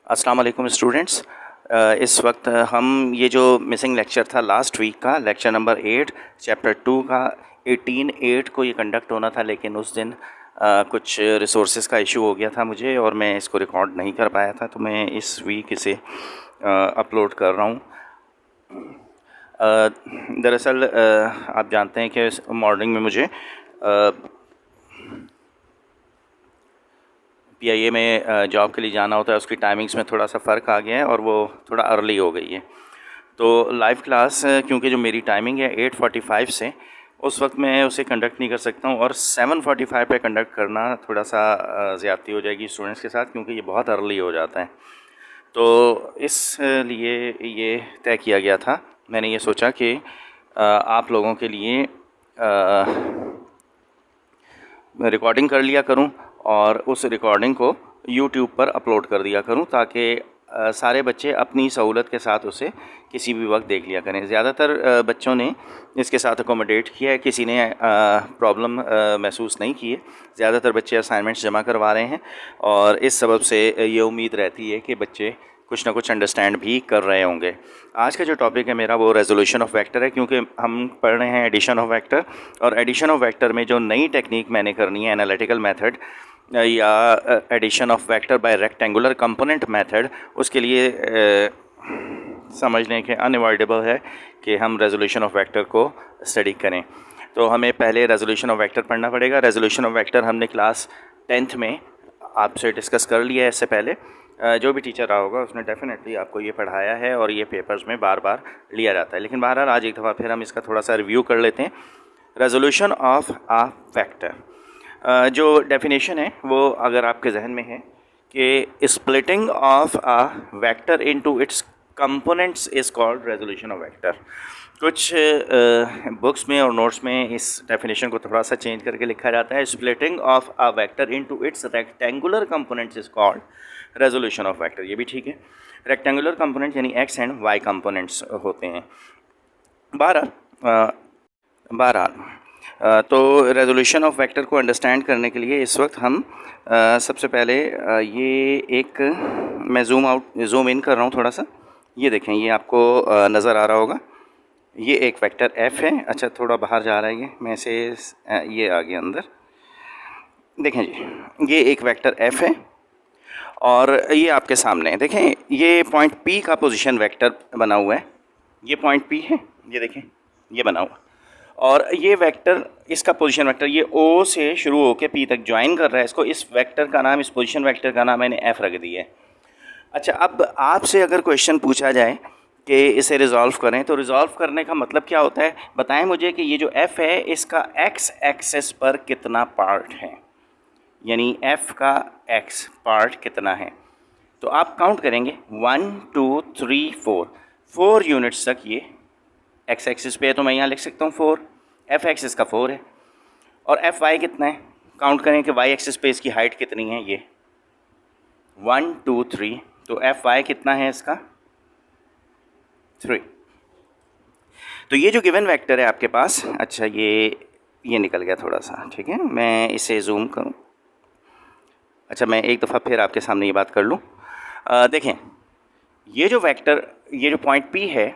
अस्सलाम वालेकुम स्टूडेंट्स। इस वक्त हम ये जो मिसिंग लेक्चर था लास्ट वीक का लेक्चर नंबर 8 चैप्टर 2 का 18/8 को ये कंडक्ट होना था, लेकिन उस दिन कुछ रिसोर्सेज का इशू हो गया था मुझे और मैं इसको रिकॉर्ड नहीं कर पाया था, तो मैं इस वीक इसे अपलोड कर रहा हूँ। दरअसल आप जानते हैं कि मॉर्निंग में मुझे PIA में जॉब के लिए जाना होता है। उसकी टाइमिंग्स में थोड़ा सा फ़र्क आ गया है और वो थोड़ा अर्ली हो गई है। तो लाइव क्लास क्योंकि जो मेरी टाइमिंग है 8:45 से, उस वक्त मैं उसे कंडक्ट नहीं कर सकता हूँ और 7:45 पे कंडक्ट करना थोड़ा सा ज़्यादती हो जाएगी स्टूडेंट्स के साथ, क्योंकि ये बहुत अर्ली हो जाता है। तो इसलिए ये तय किया गया था। मैंने ये सोचा कि आप लोगों के लिए रिकॉर्डिंग कर लिया करूं और उस रिकॉर्डिंग को YouTube पर अपलोड कर दिया करूं, ताकि सारे बच्चे अपनी सहूलत के साथ उसे किसी भी वक्त देख लिया करें। ज़्यादातर बच्चों ने इसके साथ अकोमोडेट किया है, किसी ने प्रॉब्लम महसूस नहीं की है। ज़्यादातर बच्चे असाइनमेंट्स जमा करवा रहे हैं और इस सबब से ये उम्मीद रहती है कि बच्चे कुछ ना कुछ अंडरस्टैंड भी कर रहे होंगे। आज का जो टॉपिक है मेरा वो रेजोल्यूशन ऑफ वेक्टर है, क्योंकि हम पढ़ रहे हैं एडिशन ऑफ वेक्टर, और एडिशन ऑफ वेक्टर में जो नई टेक्निक मैंने करनी है, एनालिटिकल मेथड या addition of vector by rectangular component method, उसके लिए समझने के अनअवॉइडेबल है कि हम रेजोल्यूशन ऑफ वेक्टर को स्टडी करें। तो हमें पहले रेजोल्यूशन ऑफ वेक्टर पढ़ना पड़ेगा। रेजोल्यूशन ऑफ वेक्टर हमने क्लास 10th में आपसे डिस्कस कर लिया है। इससे पहले जो भी टीचर रहा होगा उसने डेफिनेटली आपको ये पढ़ाया है और ये पेपर्स में बार बार लिया जाता है, लेकिन बहरहाल आज एक दफ़ा फिर हम इसका थोड़ा सा रिव्यू कर लेते हैं। रेजोल्यूशन ऑफ अ वेक्टर, जो डेफिनेशन है वो अगर आपके जहन में है कि splitting of a vector into its components is called resolution of vector. कुछ बुक्स में और नोट्स में इस डेफिनेशन को थोड़ा सा चेंज करके लिखा जाता है, splitting of a vector into its rectangular components is called resolution of vector. ये भी ठीक है। रेक्टेंगुलर कंपोनेंट यानी एक्स एंड वाई कंपोनेंट्स होते हैं। बहरहाल तो रेजोल्यूशन ऑफ वेक्टर को अंडरस्टैंड करने के लिए इस वक्त हम सबसे पहले ये एक मैं ज़ूम इन कर रहा हूँ थोड़ा सा। ये देखें, ये आपको नज़र आ रहा होगा। ये एक वेक्टर f है। अच्छा, थोड़ा बाहर जा रहा है ये, मैं इसे ये आ गया अंदर। देखें जी, ये एक वेक्टर f है और ये आपके सामने है। देखें, ये पॉइंट P का पोजीशन वेक्टर बना हुआ है। ये पॉइंट P है, ये देखें, ये बना हुआ, और ये वेक्टर, इसका पोजीशन वेक्टर ये O से शुरू होकर P तक ज्वाइन कर रहा है। इसको, इस वेक्टर का नाम, इस पोजीशन वेक्टर का नाम मैंने F रख दिया है। अच्छा, अब आपसे अगर क्वेश्चन पूछा जाए कि इसे रिज़ॉल्व करें, तो रिज़ॉल्व करने का मतलब क्या होता है? बताएं मुझे कि ये जो F है इसका x एक्सेस पर कितना पार्ट है, यानी f का x पार्ट कितना है। तो आप काउंट करेंगे 1 2 3 4 यूनिट्स तक ये x एक्सिस पे है, तो मैं यहाँ लिख सकता हूँ 4। f एक्सिस का 4 है और f y कितना है, काउंट करें कि y एक्सिस पे इसकी हाइट कितनी है, ये 1 2 3, तो f y कितना है इसका 3। तो ये जो गिवन वेक्टर है आपके पास, अच्छा ये निकल गया थोड़ा सा, ठीक है, मैं इसे जूम करूँ। अच्छा, मैं एक दफ़ा फिर आपके सामने ये बात कर लूँ। देखें, ये जो वेक्टर, ये जो पॉइंट P है,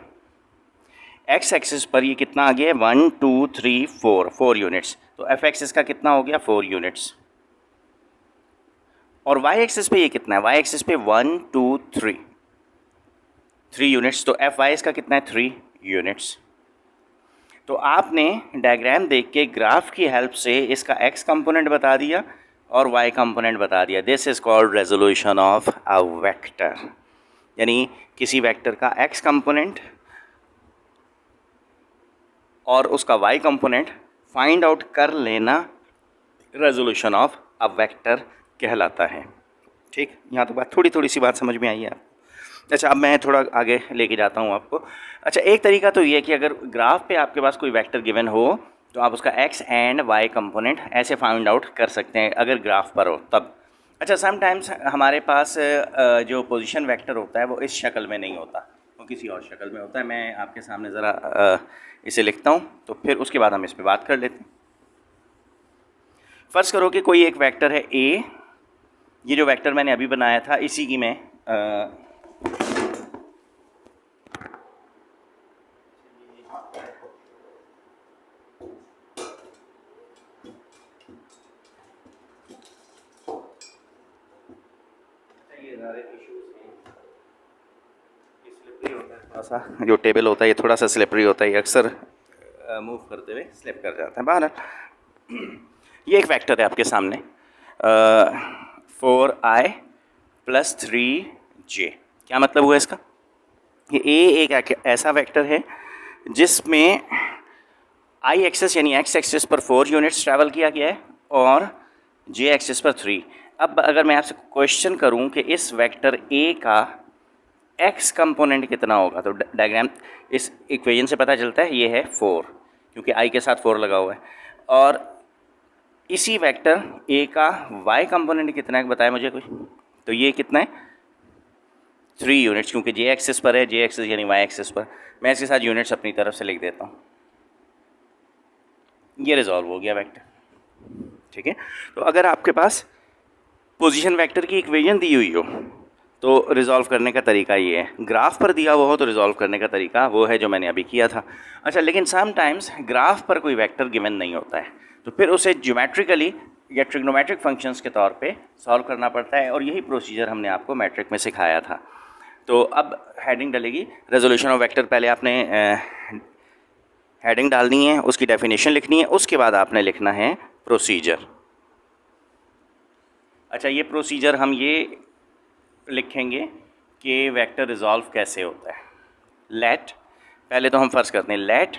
x एक्सिस पर ये कितना आ गया है 1 2 3 4 यूनिट्स। तो f एक्सिस का कितना हो गया 4 यूनिट्स। और y एक्सिस पे ये कितना है, y एक्सिस पे 1 2 3 यूनिट्स। तो f y इसका कितना है 3 यूनिट्स। तो आपने डायग्राम देख के ग्राफ की हेल्प से इसका x कंपोनेंट बता दिया और y कंपोनेंट बता दिया। This is called resolution of a vector, यानी किसी वेक्टर का x कंपोनेंट और उसका y कंपोनेंट फाइंड आउट कर लेना रेजोल्यूशन ऑफ अ वेक्टर कहलाता है। ठीक, यहाँ तो बात थोड़ी सी बात समझ में आई है आपको। अच्छा, अब मैं थोड़ा आगे लेके जाता हूँ आपको। अच्छा, एक तरीका तो ये है कि अगर ग्राफ पे आपके पास कोई वेक्टर गिवन हो तो आप उसका x एंड y कंपोनेंट ऐसे फाइंड आउट कर सकते हैं, अगर ग्राफ पर हो तब। अच्छा, समटाइम्स हमारे पास जो पोजीशन वेक्टर होता है वो इस शक्ल में नहीं होता, वो किसी और शक्ल में होता है। मैं आपके सामने ज़रा इसे लिखता हूँ, तो फिर उसके बाद हम इस पर बात कर लेते हैं। फ़र्ज़ करो कि कोई एक वेक्टर है a, ये जो वेक्टर मैंने अभी बनाया था इसी की मैं थोड़ा सा जो टेबल होता है ये थोड़ा सा स्लिपरी होता है, ये अक्सर मूव करते हुए स्लिप कर जाता है बाहर। ये एक वेक्टर है आपके सामने 4i + 3j। क्या मतलब हुआ इसका? ये ए एक ऐसा वेक्टर है जिसमें आई एक्सेस यानी एक्स एक्सेस पर 4 यूनिट्स ट्रैवल किया गया है और जे एक्सेस पर 3। अब अगर मैं आपसे क्वेश्चन करूं कि इस वेक्टर ए का एक्स कंपोनेंट कितना होगा, तो डायग्राम इस इक्वेशन से पता चलता है ये है 4, क्योंकि आई के साथ 4 लगा हुआ है। और इसी वेक्टर ए का वाई कंपोनेंट कितना है बताया मुझे कोई? तो ये कितना है? 3 यूनिट्स, क्योंकि जे एक्सेस पर है, जे एक्सेस यानी वाई एक्सेस पर। मैं इसके साथ यूनिट्स अपनी तरफ से लिख देता हूँ। ये रिजॉल्व हो गया वेक्टर, ठीक है। तो अगर आपके पास पोजीशन वेक्टर की इक्वेशन दी हुई हो तो रिजॉल्व करने का तरीका ये है। ग्राफ पर दिया हुआ हो तो रिजॉल्व करने का तरीका वो है जो मैंने अभी किया था। अच्छा, लेकिन समटाइम्स ग्राफ पर कोई वेक्टर गिवन नहीं होता है, तो फिर उसे ज्योमेट्रिकली या ट्रिग्नोमेट्रिक फंक्शंस के तौर पे सॉल्व करना पड़ता है, और यही प्रोसीजर हमने आपको मैट्रिक में सिखाया था। तो अब हेडिंग डलेगी रेजोल्यूशन ऑफ वेक्टर। पहले आपने हेडिंग डालनी है, उसकी डेफिनेशन लिखनी है, उसके बाद आपने लिखना है प्रोसीजर। अच्छा, ये प्रोसीजर हम ये लिखेंगे कि वेक्टर रिजॉल्व कैसे होता है। लेट, पहले तो हम फर्ज करते हैं लेट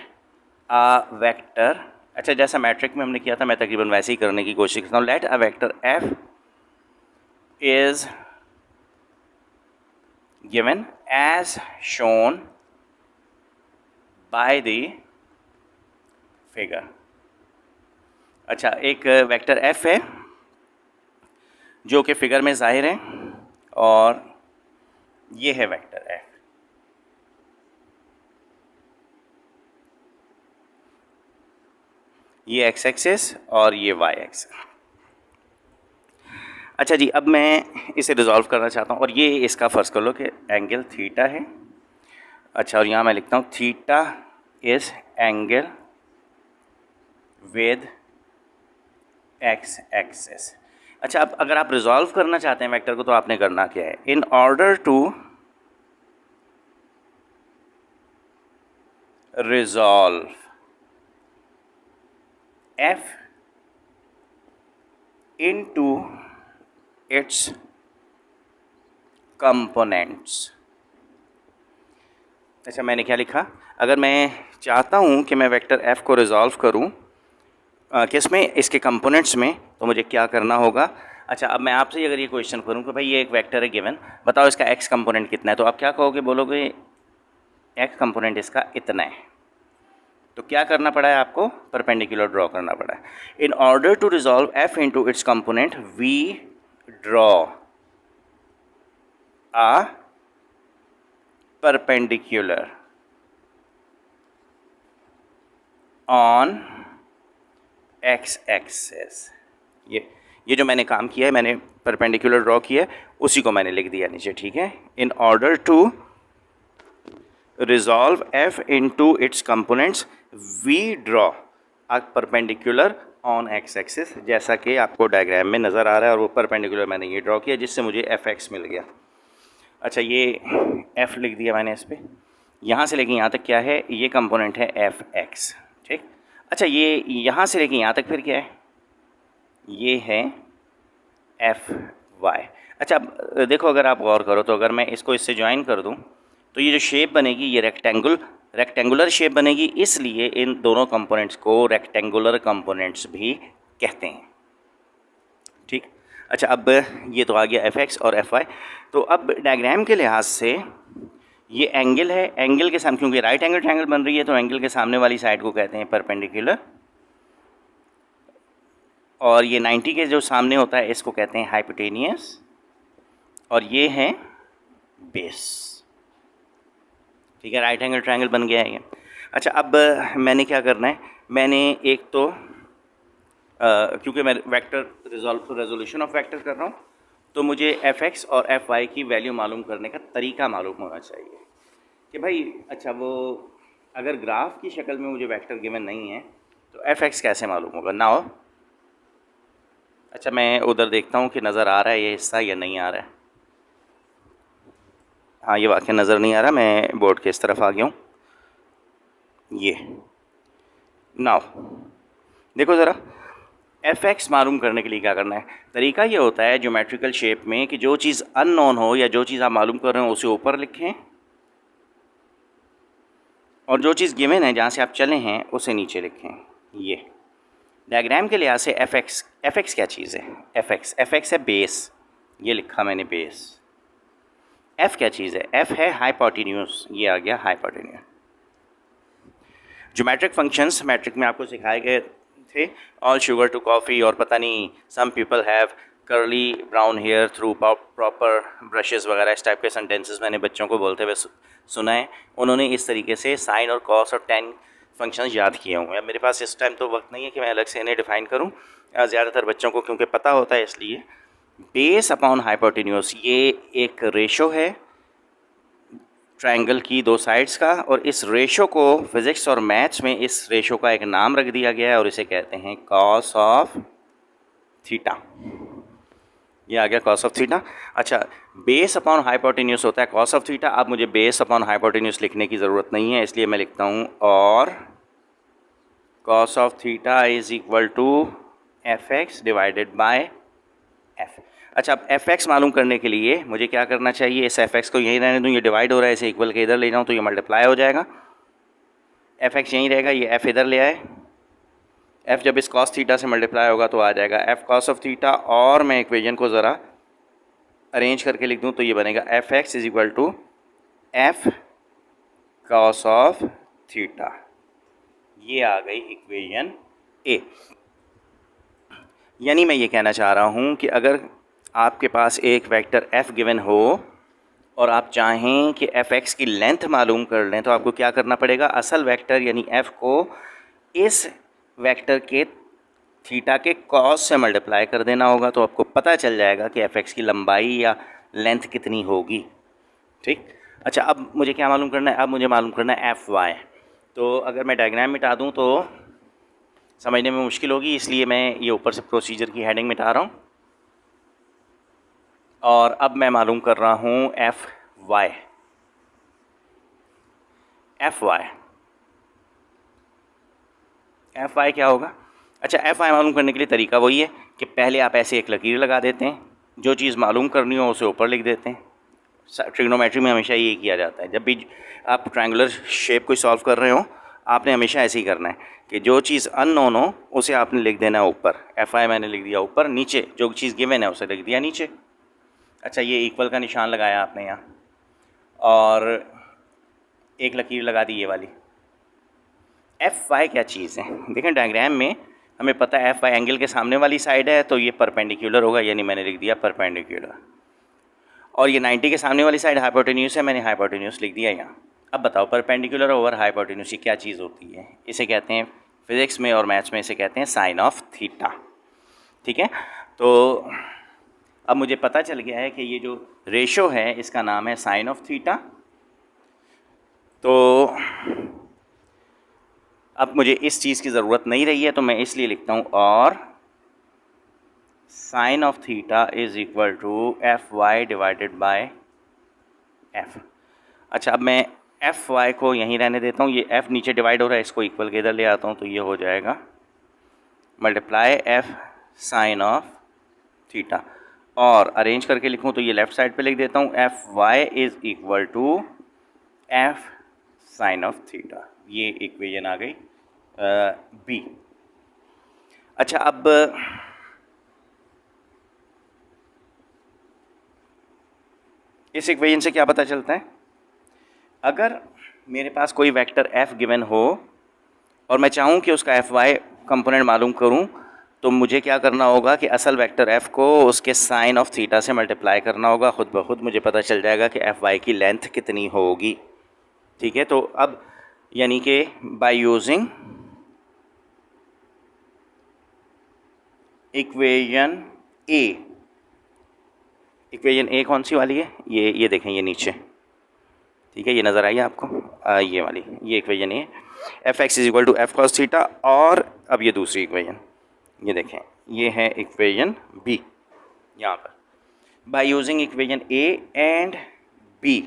अ वेक्टर, अच्छा जैसा मैट्रिक में हमने किया था मैं तकरीबन वैसे ही करने की कोशिश करता हूँ। Let a vector F is given as shown by the figure. अच्छा, एक वेक्टर एफ है जो कि फिगर में जाहिर है, और ये है वेक्टर एफ। ये एक्स एक्सिस और ये वाई एक्सिस। अच्छा जी, अब मैं इसे रिजॉल्व करना चाहता हूँ, और ये इसका फर्ज कर लो कि एंगल थीटा है। अच्छा, और यहाँ मैं लिखता हूँ theta is angle with x axis. अच्छा, अब अगर आप रिजॉल्व करना चाहते हैं वेक्टर को तो आपने करना क्या है? In order to resolve F into its components. अच्छा, मैंने क्या लिखा? अगर मैं चाहता हूँ कि मैं वेक्टर एफ को रिजॉल्व करूँ किस में? इसके कंपोनेंट्स में, तो मुझे क्या करना होगा? अच्छा, अब मैं आपसे अगर ये क्वेश्चन करूँ कि भाई ये एक वेक्टर है गिवन, बताओ इसका एक्स कंपोनेंट कितना है, तो आप क्या कहोगे? बोलोगे एक्स कंपोनेंट इसका इतना है। तो क्या करना पड़ा है आपको? परपेंडिकुलर ड्रॉ करना पड़ा है। In order to resolve F into its component we draw a perpendicular on X axes. ये जो मैंने काम किया है, मैंने परपेंडिकुलर ड्रॉ किया है, उसी को मैंने लिख दिया नीचे, ठीक है। In order to resolve F into its components we draw a perpendicular on X axis, जैसा कि आपको डायग्राम में नज़र आ रहा है, और वो परपेंडिकुलर मैंने ये ड्रॉ किया जिससे मुझे एफ एक्स मिल गया। अच्छा, ये एफ लिख दिया मैंने इस पर। यहाँ से लेके यहाँ तक क्या है? ये कंपोनेंट है एफ एक्स, ठीक। अच्छा, ये यहाँ से लेके यहाँ तक फिर क्या है? ये है एफ वाई। अच्छा, अब देखो, अगर आप गौर करो तो अगर मैं इसको इससे ज्वाइन कर दूँ तो ये जो शेप बनेगी ये रेक्टेंगुलर शेप बनेगी, इसलिए इन दोनों कंपोनेंट्स को रेक्टेंगुलर कंपोनेंट्स भी कहते हैं, ठीक। अच्छा, अब ये तो आ गया एफ एक्स और एफ वाई। तो अब डायग्राम के लिहाज से ये एंगल है, एंगल के सामने, क्योंकि राइट एंगल ट्रायंगल बन रही है, तो एंगल के सामने वाली साइड को कहते हैं परपेंडिकुलर, और ये 90 के जो सामने होता है इसको कहते हैं हाइपोटेनियस, और ये है बेस, ठीक है। राइट एंगल ट्रायंगल बन गया है ये। अच्छा, अब मैंने क्या करना है? मैंने एक तो क्योंकि मैं वेक्टर रेजोल्यूशन ऑफ वेक्टर कर रहा हूँ, तो मुझे एफ एक्स और एफ वाई की वैल्यू मालूम करने का तरीका मालूम होना चाहिए कि भाई अच्छा वो अगर ग्राफ की शक्ल में मुझे वेक्टर गिवन नहीं है तो एफ एक्स कैसे मालूम होगा ना हो। अच्छा मैं उधर देखता हूँ कि नज़र आ रहा है ये हिस्सा या नहीं आ रहा है। हाँ ये वाकई नज़र नहीं आ रहा, मैं बोर्ड के इस तरफ आ गया हूँ। ये नाउ देखो ज़रा, एफ एक्स मालूम करने के लिए क्या करना है। तरीका ये होता है ज्योमेट्रिकल शेप में कि जो चीज़ अननोन हो या जो चीज़ आप मालूम कर रहे हो उसे ऊपर लिखें और जो चीज़ गिवन है जहाँ से आप चले हैं उसे नीचे लिखें। ये डायग्राम के लिहाज से एफ एक्स क्या चीज़ है। एफ एक्स है बेस, ये लिखा मैंने बेस। एफ क्या चीज़ है, एफ है हाइपोटेन्यूज, ये आ गया हाइपोटेन्यूज। ज्योमेट्रिक फंक्शंस मैट्रिक में आपको सिखाए गए थे, ऑल शुगर टू कॉफ़ी और पता नहीं some people have curly brown hair through proper brushes वगैरह, इस टाइप के सेंटेंसेस मैंने बच्चों को बोलते हुए सुना है। उन्होंने इस तरीके से साइन और कॉस और टेन फंक्शंस याद किए होंगे। अब मेरे पास इस टाइम तो वक्त नहीं है कि मैं अलग से इन्हें डिफ़ाइन करूँ, ज़्यादातर बच्चों को क्योंकि पता होता है इसलिए। बेस अपॉन हाइपोटेन्यूज ये एक रेशो है ट्रायंगल की दो साइड्स का, और इस रेशो को फिज़िक्स और मैथ्स में इस रेशो का एक नाम रख दिया गया है और इसे कहते हैं कॉस ऑफ थीटा। ये आ गया कॉस ऑफ थीटा। अच्छा बेस अपॉन हाइपोटेन्यूज होता है कॉस ऑफ थीटा। अब मुझे बेस अपॉन हाइपोटेन्यूज लिखने की ज़रूरत नहीं है, इसलिए मैं लिखता हूँ और cos of theta is equal to F X divided by F. अच्छा अब एफ एक्स मालूम करने के लिए मुझे क्या करना चाहिए, इस एफ एक्स को यहीं रहने दूँ, ये डिवाइड हो रहा है, इसे इक्वल के इधर ले जाऊँ तो ये मल्टीप्लाई हो जाएगा। एफ एक्स यहीं रहेगा, ये एफ इधर ले आए, एफ जब इस कॉस थीटा से मल्टीप्लाई होगा तो आ जाएगा एफ कॉस ऑफ थीटा। और मैं इक्वेशन को ज़रा अरेंज करके लिख दूँ तो ये बनेगा F X is equal to F cos of theta. ये आ गई इक्वेशन ए। यानी मैं ये कहना चाह रहा हूँ कि अगर आपके पास एक वेक्टर f गिवन हो और आप चाहें कि एफ एक्स की लेंथ मालूम कर लें तो आपको क्या करना पड़ेगा, असल वेक्टर यानी f को इस वेक्टर के थीटा के कॉस से मल्टीप्लाई कर देना होगा, तो आपको पता चल जाएगा कि एफ एक्स की लंबाई या लेंथ कितनी होगी। ठीक। अच्छा अब मुझे क्या मालूम करना है, अब मुझे मालूम करना है एफ वाई। तो अगर मैं डायग्राम मिटा दूँ तो समझने में मुश्किल होगी, इसलिए मैं ये ऊपर से प्रोसीजर की हेडिंग मिटा रहा हूँ और अब मैं मालूम कर रहा हूँ एफ वाई। एफ वाई क्या होगा। अच्छा एफ वाई मालूम करने के लिए तरीका वही है कि पहले आप ऐसे एक लकीर लगा देते हैं, जो चीज़ मालूम करनी हो उसे ऊपर लिख देते हैं। ट्रिग्नोमेट्री में हमेशा ये किया जाता है, जब भी आप ट्रायंगुलर शेप को सॉल्व कर रहे हो आपने हमेशा ऐसे ही करना है कि जो चीज़ अननोन हो उसे आपने लिख देना है ऊपर। एफ आई मैंने लिख दिया ऊपर, नीचे जो चीज़ गिवन है उसे लिख दिया नीचे। अच्छा ये इक्वल का निशान लगाया आपने यहाँ और एक लकीर लगा दी ये वाली। एफ वाई क्या चीज़ है, देखें डायग्राम में हमें पता है एफ वाई एंगल के सामने वाली साइड है तो ये परपेंडिकुलर होगा, यानी मैंने लिख दिया परपेंडिकुलर। और ये 90 के सामने वाली साइड हाइपोटेन्यूस है, मैंने हाइपोटेन्यूस लिख दिया यहाँ। अब बताओ परपेंडिकुलर ओवर हाइपोटेन्यूस ये क्या चीज़ होती है। इसे कहते हैं फिज़िक्स में और मैथ्स में इसे कहते हैं साइन ऑफ थीटा। ठीक है, तो अब मुझे पता चल गया है कि ये जो रेशो है इसका नाम है साइन ऑफ थीटा। तो अब मुझे इस चीज़ की ज़रूरत नहीं रही है तो मैं इसलिए लिखता हूँ और sine of theta is equal to F Y divided by F. अच्छा अब मैं एफ वाई को यहीं रहने देता हूँ, ये एफ नीचे डिवाइड हो रहा है, इसको इक्वल के इधर ले आता हूँ तो ये हो जाएगा multiply F sine of theta. और अरेंज करके लिखूँ तो ये लेफ़्ट साइड पे लिख देता हूँ F Y is equal to F sine of theta. ये इक्वेशन आ गई बी। अच्छा अब इस इक्वेशन से क्या पता चलता है, अगर मेरे पास कोई वेक्टर f गिवन हो और मैं चाहूँ कि उसका एफ वाई कंपोनेंट मालूम करूँ तो मुझे क्या करना होगा कि असल वेक्टर f को उसके साइन ऑफ थीटा से मल्टीप्लाई करना होगा। ख़ुद ब खुद मुझे पता चल जाएगा कि एफ वाई की लेंथ कितनी होगी। ठीक है, तो अब यानी कि by using equation A equation A कौन सी वाली है, ये देखें, ये नीचे, ठीक है, ये नज़र आई आपको, ये वाली, ये equation A, F X is equal to F cos theta. और अब ये दूसरी इक्वेशन, ये देखें, ये है इक्वेशन बी। यहाँ पर by using equation A and B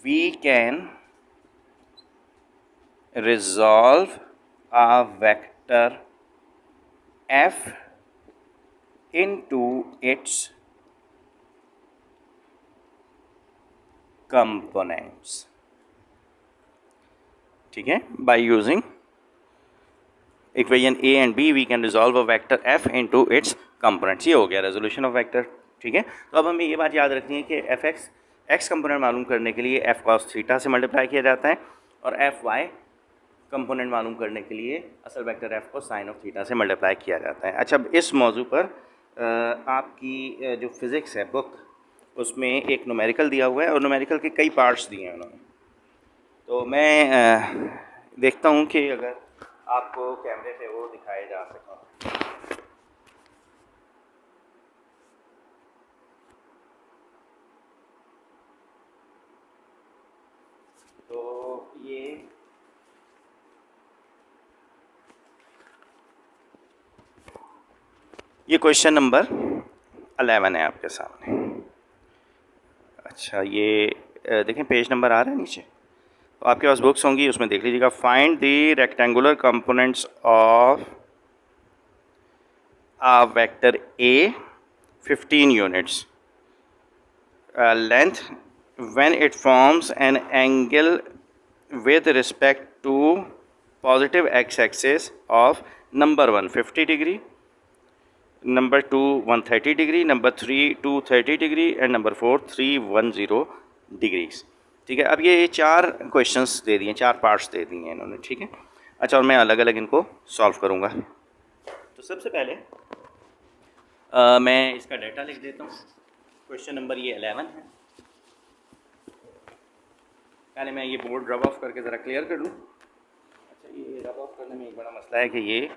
we can resolve a vector f into its components, ठीक है, by using equation a and b we can resolve a vector f into its components। ये हो गया resolution of vector, ठीक है। तो अब हमें ये बात याद रखनी है कि एफ एक्स कंपोनेंट मालूम करने के लिए एफ कॉस थीटा से मल्टीप्लाई किया जाता है और एफ वाई कंपोनेंट मालूम करने के लिए असल वेक्टर एफ को साइन ऑफ थीटा से मल्टीप्लाई किया जाता है। अच्छा, अब इस मौजू पर आपकी जो फिज़िक्स है बुक, उसमें एक न्यूमेरिकल दिया हुआ है और न्यूमेरिकल के कई पार्ट्स दिए हैं उन्होंने। तो मैं देखता हूँ कि अगर आपको कैमरे पे वो दिखाए जा सकें। तो ये क्वेश्चन नंबर 11 है आपके सामने। अच्छा, ये देखें, पेज नंबर आ रहा है नीचे, तो आपके पास बुक्स होंगी, उसमें देख लीजिएगा। Find the rectangular components of a vector A 15 units length when it forms an angle with respect to positive x-axis of number 1 50 degree, number 2 130 degree, number 3 230 degree and number 4 310 degrees। ठीक है, अब ये चार questions दे दिए, चार parts दे दिए हैं इन्होंने, ठीक है। अच्छा, और मैं अलग अलग इनको सॉल्व करूँगा। तो सबसे पहले मैं इसका डाटा लिख देता हूँ। क्वेश्चन नंबर ये 11 है। पहले मैं ये बोर्ड रब ऑफ करके ज़रा क्लियर कर लूँ। अच्छा, ये रब ऑफ करने में एक बड़ा मसला है कि ये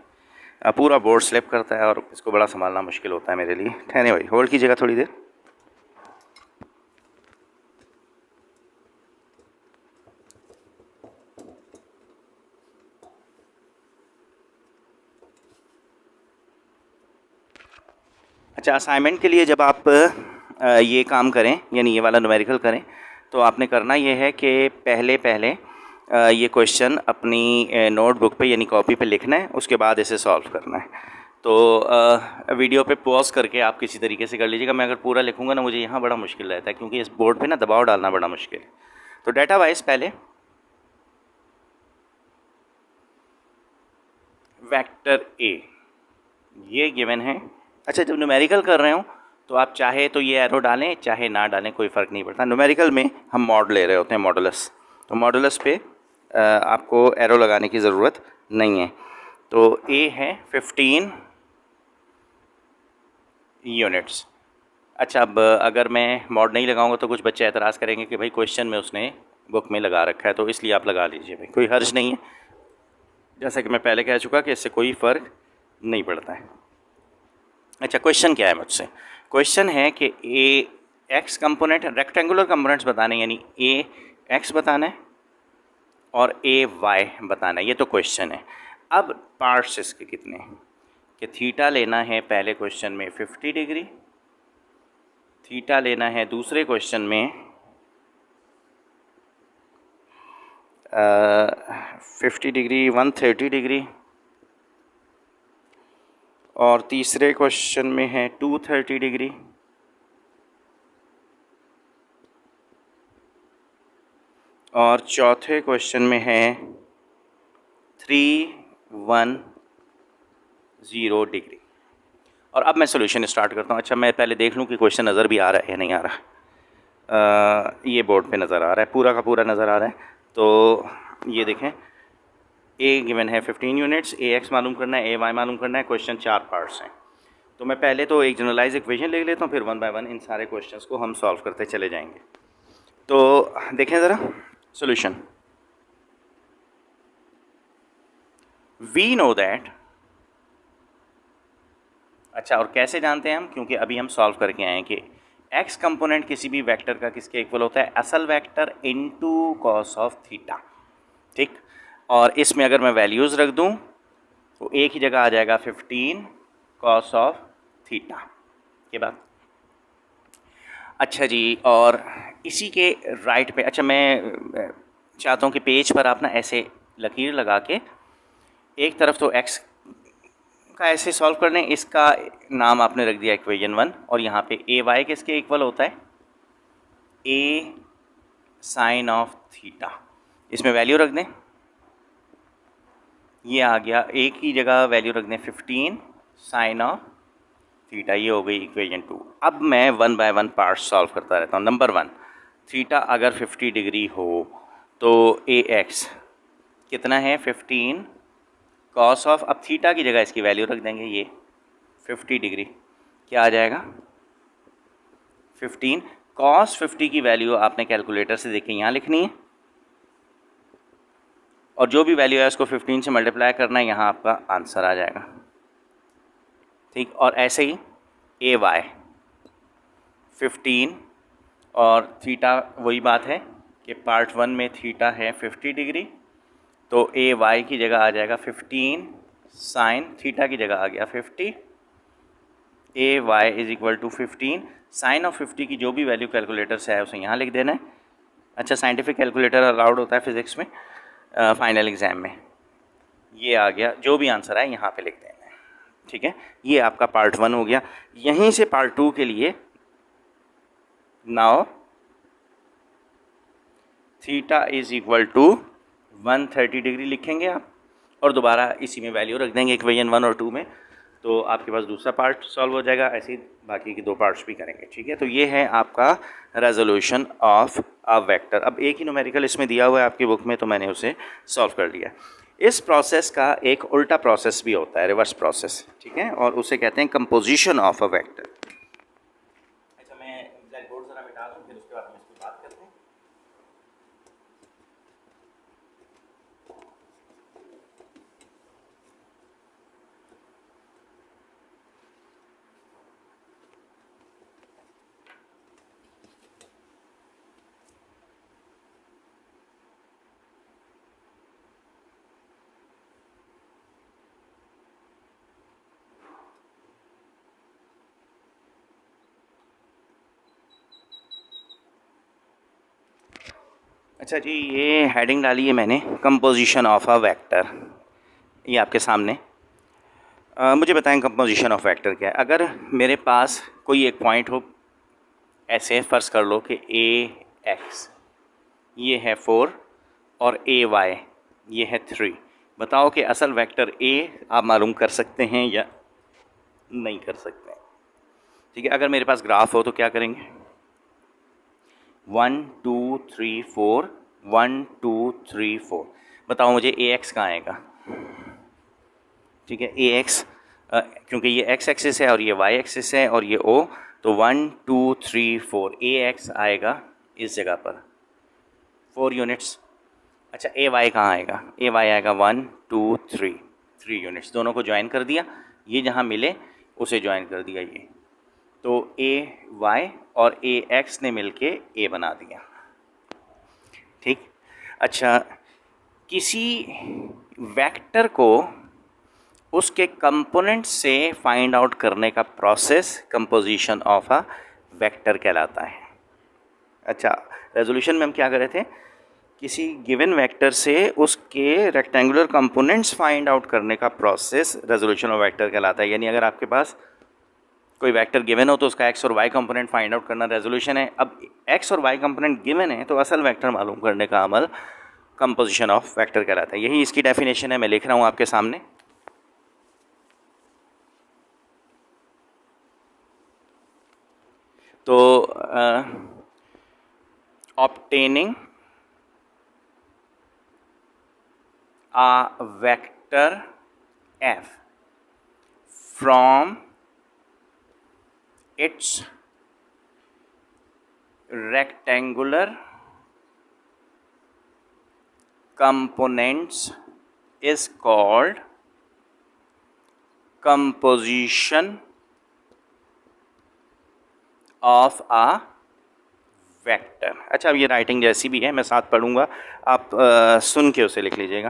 पूरा बोर्ड स्लिप करता है और इसको बड़ा संभालना मुश्किल होता है मेरे लिए। ठहरे भाई, होल्ड कीजिएगा थोड़ी देर। अच्छा, असाइनमेंट के लिए जब आप ये काम करें, यानी ये वाला न्यूमेरिकल करें, तो आपने करना ये है कि पहले ये क्वेश्चन अपनी नोटबुक पे यानी कॉपी पे लिखना है, उसके बाद इसे सॉल्व करना है। तो वीडियो पे पॉज करके आप किसी तरीके से कर लीजिएगा। मैं अगर पूरा लिखूँगा ना, मुझे यहाँ बड़ा मुश्किल रहता है, क्योंकि इस बोर्ड पे ना दबाव डालना बड़ा मुश्किल है। तो डाटा वाइज पहले वेक्टर ए ये गिवन है। अच्छा, जब न्यूमेरिकल कर रहे हो तो आप चाहे तो ये एरो डालें, चाहे ना डालें, कोई फ़र्क नहीं पड़ता। न्यूमेरिकल में हम मॉड ले रहे होते हैं, मॉडुलस। तो मॉडुलस पे आपको एरो लगाने की ज़रूरत नहीं है। तो ए है 15 यूनिट्स। अच्छा, अब अगर मैं मॉड नहीं लगाऊंगा तो कुछ बच्चे एतराज़ करेंगे कि भाई क्वेश्चन में उसने बुक में लगा रखा है, तो इसलिए आप लगा लीजिए भाई, कोई हर्ज नहीं है। जैसा कि मैं पहले कह चुका कि इससे कोई फ़र्क नहीं पड़ता है। अच्छा, क्वेश्चन क्या है मुझसे? क्वेश्चन है कि ए एक्स कंपोनेंट, रेक्टेंगुलर कंपोनेंट्स बताने, यानी ए एक्स बताना है और ए वाई बताना है। ये तो क्वेश्चन है। अब पार्ट्स इसके कितने हैं कि थीटा लेना है पहले क्वेश्चन में 50 डिग्री, थीटा लेना है दूसरे क्वेश्चन में 50 डिग्री 130 डिग्री, और तीसरे क्वेश्चन में है 230 डिग्री, और चौथे क्वेश्चन में है 310 डिग्री। और अब मैं सॉल्यूशन स्टार्ट करता हूँ। अच्छा, मैं पहले देख लूँ कि क्वेश्चन नज़र भी आ रहा है या नहीं आ रहा। ये बोर्ड पे नज़र आ रहा है, पूरा का पूरा नज़र आ रहा है। तो ये देखें, ए गिवन है 15 यूनिट्स, ए एक्स मालूम करना है, ए वाई मालूम करना है। क्वेश्चन चार पार्ट्स हैं। तो मैं पहले तो एक जनरलाइज इक्वेशन ले लेता हूँ, फिर वन बाय वन इन सारे क्वेश्चंस को हम सॉल्व करते चले जाएंगे। तो देखें ज़रा सॉल्यूशन। वी नो दैट अच्छा, और कैसे जानते हैं हम? क्योंकि अभी हम सॉल्व करके आए हैं कि एक्स कंपोनेंट किसी भी वेक्टर का किसके इक्वल होता है? असल vector into cos of theta. ठीक, और इसमें अगर मैं वैल्यूज़ रख दूं तो एक ही जगह आ जाएगा 15 कॉस ऑफ थीटा के बाद। अच्छा जी, और इसी के राइट पे, अच्छा मैं चाहता हूँ कि पेज पर आप ना ऐसे लकीर लगा के एक तरफ तो एक्स का ऐसे सॉल्व कर लें, इसका नाम आपने रख दिया इक्वेशन 1, और यहाँ पे ए वाई किसके इक्वल होता है? ए साइन ऑफ थीटा। इसमें वैल्यू रख दें, ये आ गया, एक ही जगह वैल्यू रख दें 15 साइन ऑफ थीटा, ये हो गई इक्वेशन 2। अब मैं 1 बाय 1 पार्ट सॉल्व करता रहता हूँ। नंबर 1, थीटा अगर 50 डिग्री हो तो ए एक्स कितना है? 15 कॉस ऑफ, अब थीटा की जगह इसकी वैल्यू रख देंगे, ये 50 डिग्री, क्या आ जाएगा? 15 कॉस 50 की वैल्यू आपने कैलकुलेटर से देख के यहाँ लिखनी है, और जो भी वैल्यू है उसको 15 से मल्टीप्लाई करना है, यहाँ आपका आंसर आ जाएगा। ठीक, और ऐसे ही ए वाई 15, और थीटा वही बात है कि पार्ट 1 में थीटा है 50 डिग्री, तो ए वाई की जगह आ जाएगा 15 साइन थीटा की जगह आ गया 50, A Y is equal to 15 sine of 50 की जो भी वैल्यू कैलकुलेटर से है उसे यहाँ लिख देना है। अच्छा, साइंटिफिक कैलकुलेटर अलाउड होता है फिज़िक्स में, फाइनल एग्ज़ाम में। ये आ गया, जो भी आंसर आए यहाँ पे लिख देना है। ठीक है, ये आपका पार्ट 1 हो गया। यहीं से पार्ट 2 के लिए now theta is equal to 130 degree लिखेंगे आप, और दोबारा इसी में वैल्यू रख देंगे इक्वेशन 1 और 2 में, तो आपके पास दूसरा पार्ट सॉल्व हो जाएगा। ऐसे ही बाकी के 2 पार्ट्स भी करेंगे। ठीक है, तो ये है आपका रेजोल्यूशन ऑफ अ वेक्टर। अब एक ही न्यूमेरिकल इसमें दिया हुआ है आपकी बुक में, तो मैंने उसे सॉल्व कर लिया। इस प्रोसेस का एक उल्टा प्रोसेस भी होता है, रिवर्स प्रोसेस। ठीक है, और उसे कहते हैं कंपोजिशन ऑफ अ वेक्टर। अच्छा, मैं ब्लैक बोर्ड ज़रा मिटा दूँ, फिर उसके बाद हम इसकी बात करते हैं। अच्छा जी, ये हेडिंग डाली है मैंने, कंपोजिशन ऑफ अ वेक्टर, ये आपके सामने। मुझे बताएं कंपोजिशन ऑफ वेक्टर क्या है। अगर मेरे पास कोई एक पॉइंट हो, ऐसे फ़र्ज़ कर लो कि ए एक्स ये है 4 और ए वाई ये है 3, बताओ कि असल वेक्टर ए आप मालूम कर सकते हैं या नहीं कर सकते हैं? ठीक है, अगर मेरे पास ग्राफ हो तो क्या करेंगे? 1 2 3 4, 1 2 3 4, बताओ मुझे ए एक्स कहाँ आएगा? ठीक है, ए एक्स, क्योंकि ये एक्स एक्सिस है और ये वाई एक्सिस है और ये ओ, तो 1 2 3 4 ए एक्स आएगा इस जगह पर 4 यूनिट्स। अच्छा, ए वाई कहाँ आएगा? ए वाई आएगा 1 2 3 यूनिट्स, दोनों को ज्वाइन कर दिया, ये जहाँ मिले उसे ज्वाइन कर दिया, ये तो ए वाई और ए एक्स ने मिलके ए बना दिया। ठीक, अच्छा, किसी वेक्टर को उसके कंपोनेंट से फाइंड आउट करने का process composition of a vector कहलाता है। अच्छा, रेजोल्यूशन में हम क्या कर रहे थे? किसी गिवन वेक्टर से उसके रेक्टेंगुलर कंपोनेंट्स फाइंड आउट करने का प्रोसेस रेजोल्यूशन ऑफ वेक्टर कहलाता है। यानी अगर आपके पास कोई वेक्टर गिवन हो तो उसका एक्स और वाई कंपोनेंट फाइंड आउट करना रेजोल्यूशन है। अब एक्स और वाई कंपोनेंट गिवन है तो असल वेक्टर मालूम करने का अमल कंपोजिशन ऑफ वेक्टर कहलाता है। यही इसकी डेफिनेशन है, मैं लिख रहा हूँ आपके सामने। तो obtaining a vector f from its rectangular components is called composition of a vector. अच्छा, अब ये राइटिंग जैसी भी है, मैं साथ पढ़ूंगा, आप सुन के उसे लिख लीजिएगा।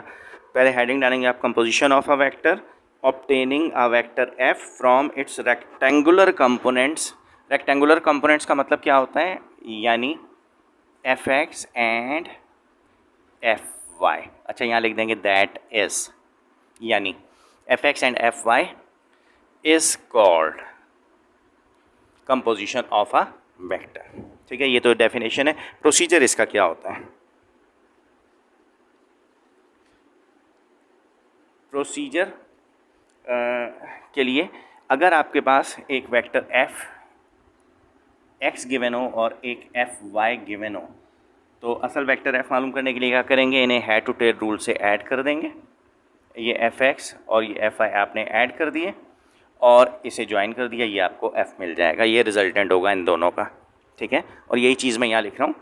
पहले हेडिंग डालेंगे आप, composition of a vector, obtaining a vector F from its rectangular components. Rectangular components का मतलब क्या होता है, यानी F X and F Y. अच्छा, यहाँ लिख देंगे दैट इज, यानी F X and F Y is called composition of a vector. ठीक है, ये तो डेफिनेशन है। प्रोसीजर इसका क्या होता है, प्रोसीजर के लिए, अगर आपके पास एक वेक्टर एफ एक्स गिवन हो और एक एफ वाई गिवन हो, तो असल वेक्टर एफ मालूम करने के लिए क्या करेंगे, इन्हें हेड टू टेल रूल से ऐड कर देंगे। ये एफ एक्स और ये एफ वाई आपने ऐड कर दिए और इसे ज्वाइन कर दिया, ये आपको एफ मिल जाएगा। ये रिजल्टेंट होगा इन दोनों का। ठीक है, और यही चीज़ मैं यहाँ लिख रहा हूँ,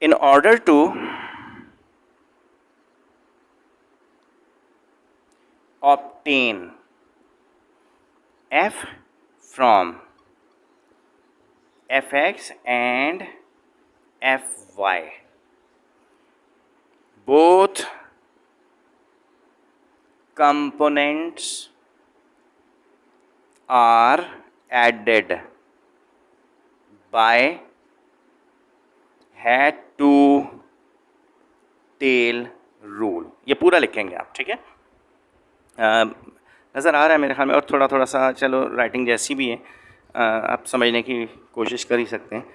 in order to obtain f from fx and fy, both components are added by head to tail rule। ये पूरा लिखेंगे आप। ठीक है, नज़र आ रहा है मेरे ख्याल में, और थोड़ा थोड़ा सा, चलो राइटिंग जैसी भी है, आप समझने की कोशिश कर ही सकते हैं।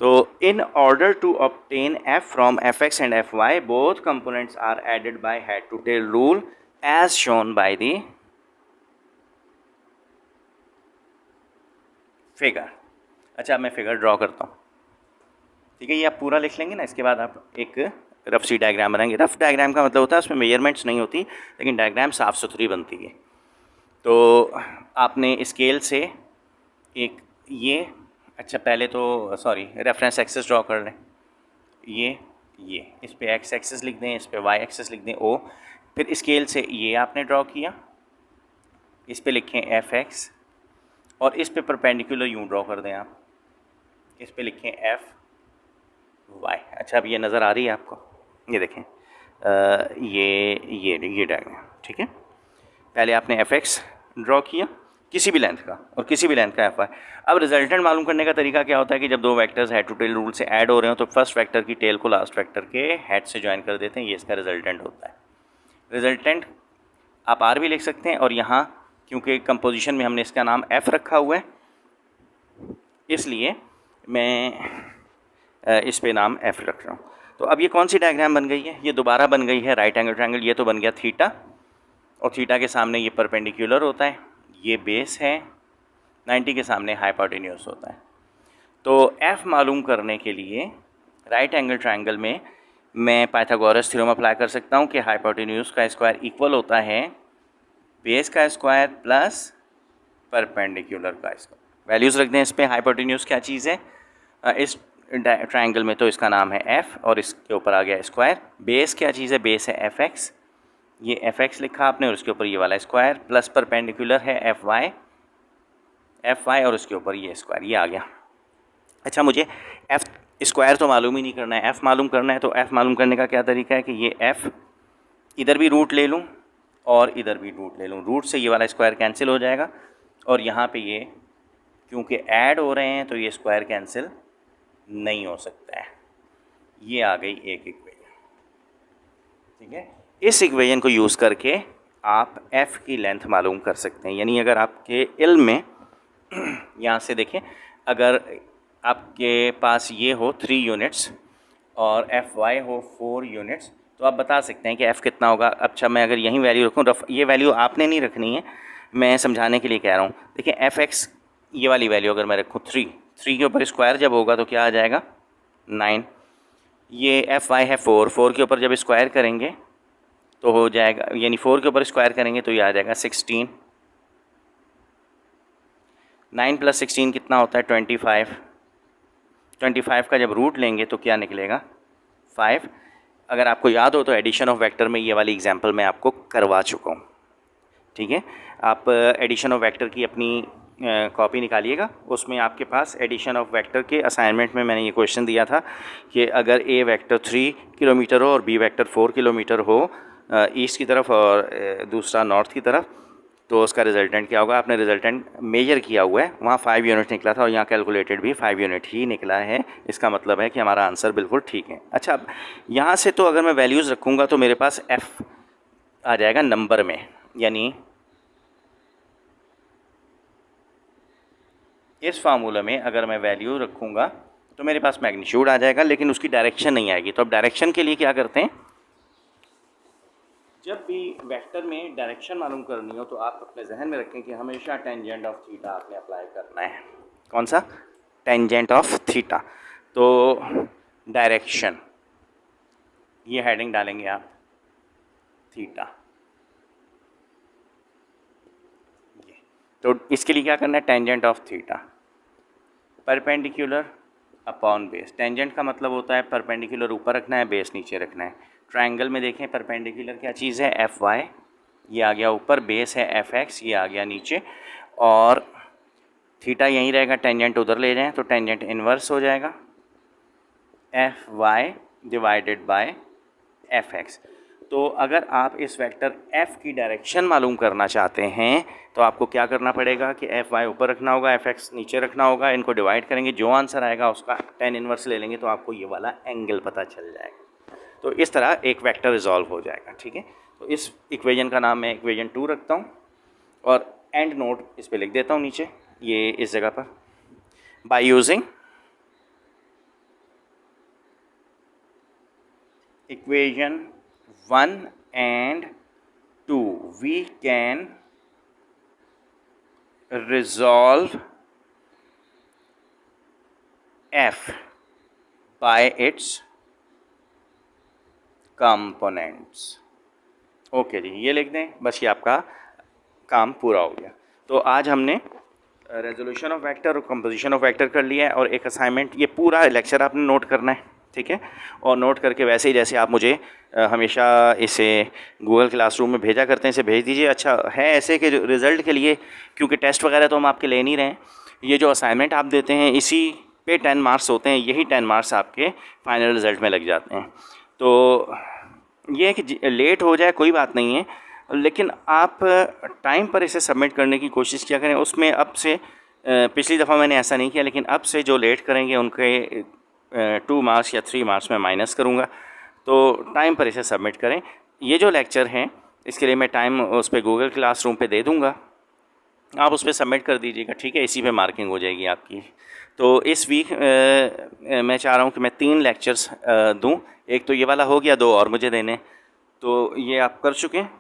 तो in order to obtain F from F X and F Y, both components are added by head to tail rule as shown by the figure. अच्छा, मैं फिगर ड्रॉ करता हूँ। ठीक है, ये आप पूरा लिख लेंगे ना, इसके बाद आप एक रफ सी डायग्राम बनाएंगे। रफ डायग्राम का मतलब होता है उसमें मेजरमेंट्स नहीं होती, लेकिन डायग्राम साफ़ सुथरी बनती है। तो आपने स्केल से एक ये, अच्छा पहले तो सॉरी रेफरेंस एक्सिस ड्रॉ कर लें। ये इस पे एक्स एक्सिस लिख दें, इस पे वाई एक्सिस लिख दें ओ। फिर स्केल से ये आपने ड्रॉ किया, इस पे लिखें एफ एक्स, और इस पे परपेंडिकुलर यूँ ड्रॉ कर दें आप, इस पे लिखें एफ वाई। अच्छा, अब ये नज़र आ रही है आपको, ये देखें, ये डायग्राम। ठीक है, पहले आपने एफ एक्स ड्रॉ किया किसी भी लेंथ का, और किसी भी लेंथ का एफ वाई। अब रिजल्टेंट मालूम करने का तरीका क्या होता है कि जब दो vectors head to tail rule से ऐड हो रहे हो, तो फर्स्ट वेक्टर की टेल को लास्ट वेक्टर के हेड से ज्वाइन कर देते हैं। ये इसका रिजल्टेंट होता है। रिजल्टेंट आप आर भी लिख सकते हैं, और यहाँ क्योंकि कंपोजिशन में हमने इसका नाम एफ रखा हुआ है, इसलिए मैं इस पे नाम एफ रख रहा हूँ। तो अब ये कौन सी डायग्राम बन गई है, ये दोबारा बन गई है राइट एंगल ट्रायंगल। ये तो बन गया थीटा, और थीटा के सामने ये परपेंडिकुलर होता है, ये बेस है, 90 के सामने हाइपोटेन्यूस होता है। तो एफ मालूम करने के लिए राइट एंगल ट्रायंगल में मैं पाइथागोरस थ्योरम अप्लाई कर सकता हूँ कि हाइपोटेन्यूस का स्क्वायर इक्वल होता है बेस का स्क्वायर प्लस परपेंडिकुलर का स्क्वायर। वैल्यूज़ रख दें इस पर, हाइपोटेन्यूस क्या चीज़ है इस ट्रायंगल में, तो इसका नाम है एफ, और इसके ऊपर आ गया स्क्वायर। बेस क्या चीज़ है, बेस है एफ एक्स, ये एफ एक्स लिखा आपने, और उसके ऊपर ये वाला स्क्वायर, प्लस परपेंडिकुलर है एफ वाई, और उसके ऊपर ये स्क्वायर, ये आ गया। अच्छा, मुझे एफ स्क्वायर तो मालूम ही नहीं करना है, एफ़ मालूम करना है। तो एफ़ मालूम करने का क्या तरीका है कि ये एफ़ इधर भी रूट ले लूँ और इधर भी रूट ले लूँ, रूट से ये वाला स्क्वायर कैंसिल हो जाएगा, और यहाँ पे ये क्योंकि ऐड हो रहे हैं तो ये स्क्वायर कैंसिल नहीं हो सकता है। ये आ गई एक इक्वेशन। ठीक है, इस इक्वेशन को यूज़ करके आप एफ़ की लेंथ मालूम कर सकते हैं। यानी अगर आपके इल्म में यहाँ से देखें, अगर आपके पास ये हो 3 यूनिट्स और एफ वाई हो 4 यूनिट्स, तो आप बता सकते हैं कि एफ़ कितना होगा। अच्छा, मैं अगर यहीं वैल्यू रखूँ, ये वैल्यू आपने नहीं रखनी है, मैं समझाने के लिए कह रहा हूँ। देखिए एफ एक्स ये वाली वैल्यू अगर मैं रखूँ 3 के ऊपर स्क्वायर जब होगा तो क्या आ जाएगा 9। ये एफ वाई है 4 के ऊपर जब स्क्वायर करेंगे तो हो जाएगा, यानी 4 के ऊपर स्क्वायर करेंगे तो ये आ जाएगा 16। 9 + 16 कितना होता है 25। 25 का जब रूट लेंगे तो क्या निकलेगा 5। अगर आपको याद हो तो एडिशन ऑफ वेक्टर में ये वाली एग्जांपल मैं आपको करवा चुका हूँ। ठीक है, आप एडिशन ऑफ वेक्टर की अपनी कॉपी निकालिएगा। उसमें आपके पास एडिशन ऑफ वेक्टर के असाइनमेंट में मैंने ये क्वेश्चन दिया था कि अगर ए वेक्टर 3 किलोमीटर हो और बी वेक्टर 4 किलोमीटर हो ईस्ट की तरफ और दूसरा नॉर्थ की तरफ, तो उसका रिजल्टेंट क्या होगा। आपने रिजल्टेंट मेजर किया हुआ है, वहाँ 5 यूनिट निकला था और यहाँ कैलकुलेटेड भी 5 यूनिट ही निकला है। इसका मतलब है कि हमारा आंसर बिल्कुल ठीक है। अच्छा, अब यहाँ से तो अगर मैं वैल्यूज़ रखूँगा तो मेरे पास एफ़ आ जाएगा नंबर में, यानी इस फार्मूला में अगर मैं वैल्यू रखूँगा तो मेरे पास मैग्नीट्यूड आ जाएगा, लेकिन उसकी डायरेक्शन नहीं आएगी। तो अब डायरेक्शन के लिए क्या करते हैं, जब भी वेक्टर में डायरेक्शन मालूम करनी हो तो आप अपने जहन में रखें कि हमेशा टेंजेंट ऑफ थीटा आपने अप्लाई करना है। कौन सा? Tangent of theta. तो डायरेक्शन, ये हेडिंग डालेंगे आप थीटा। तो इसके लिए क्या करना है, tangent of theta perpendicular upon base. Tangent का मतलब होता है परपेंडिकुलर ऊपर रखना है, बेस नीचे रखना है। ट्रायंगल में देखें परपेंडिकुलर क्या चीज़ है, एफ वाई, ये आ गया ऊपर, बेस है एफ एक्स, ये आ गया नीचे, और थीटा यहीं रहेगा, टेंजेंट उधर ले जाएं तो टेंजेंट इन्वर्स हो जाएगा F Y divided by F X. तो अगर आप इस वेक्टर f की डायरेक्शन मालूम करना चाहते हैं तो आपको क्या करना पड़ेगा कि एफ वाई ऊपर रखना होगा, एफ एक्स नीचे रखना होगा, इनको डिवाइड करेंगे, जो आंसर आएगा उसका tan इन्वर्स ले लेंगे तो आपको ये वाला एंगल पता चल जाएगा। तो इस तरह एक वेक्टर रिजॉल्व हो जाएगा। ठीक है, तो इस इक्वेशन का नाम मैं इक्वेशन 2 रखता हूँ और एंड नोट इस पर लिख देता हूँ नीचे, ये इस जगह पर, by using equation 1 and 2 we can resolve f by its components। Okay जी, ये लिख दें, बस ये आपका काम पूरा हो गया। तो आज हमने रेजोल्यूशन ऑफ वेक्टर और कंपोजिशन ऑफ वेक्टर कर लिया है, और एक असाइनमेंट, ये पूरा लेक्चर आपने नोट करना है। ठीक है, और नोट करके वैसे ही जैसे आप मुझे हमेशा इसे गूगल क्लासरूम में भेजा करते हैं, इसे भेज दीजिए। अच्छा है ऐसे कि रिज़ल्ट के लिए, क्योंकि टेस्ट वगैरह तो हम आपके ले नहीं रहे हैं, ये जो असाइनमेंट आप देते हैं इसी पे 10 मार्क्स होते हैं, यही 10 मार्क्स आपके फाइनल रिज़ल्ट में लग जाते हैं। तो ये है कि लेट हो जाए कोई बात नहीं है, लेकिन आप टाइम पर इसे सबमिट करने की कोशिश किया करें। उसमें अब से, पिछली दफ़ा मैंने ऐसा नहीं किया, लेकिन अब से जो लेट करेंगे उनके 2 मार्क्स या 3 मार्क्स में माइनस करूँगा। तो टाइम पर इसे सबमिट करें। ये जो लेक्चर हैं इसके लिए मैं टाइम उस पर गूगल क्लासरूम पे दे दूँगा, आप उस पर सबमिट कर दीजिएगा। ठीक है, इसी पे मार्किंग हो जाएगी आपकी। तो इस वीक मैं चाह रहा हूँ कि मैं 3 लेक्चर्स दूँ। एक तो ये वाला हो गया, 2 और मुझे देने, तो ये आप कर चुके हैं,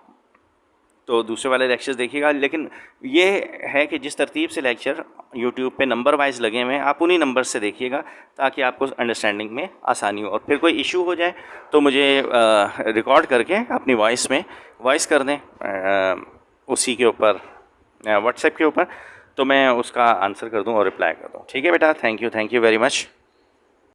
तो दूसरे वाले लेक्चर्स देखिएगा। लेकिन ये है कि जिस तरतीब से लेक्चर यूट्यूब पे नंबर वाइज लगे हुए हैं, आप उन्हीं नंबर से देखिएगा ताकि आपको अंडरस्टैंडिंग में आसानी हो। और फिर कोई इशू हो जाए तो मुझे रिकॉर्ड करके अपनी वॉइस में वॉइस कर दें उसी के ऊपर, व्हाट्सएप के ऊपर, तो मैं उसका आंसर कर दूं और रिप्लाई कर दूं। ठीक है बेटा, थैंक यू वेरी मच।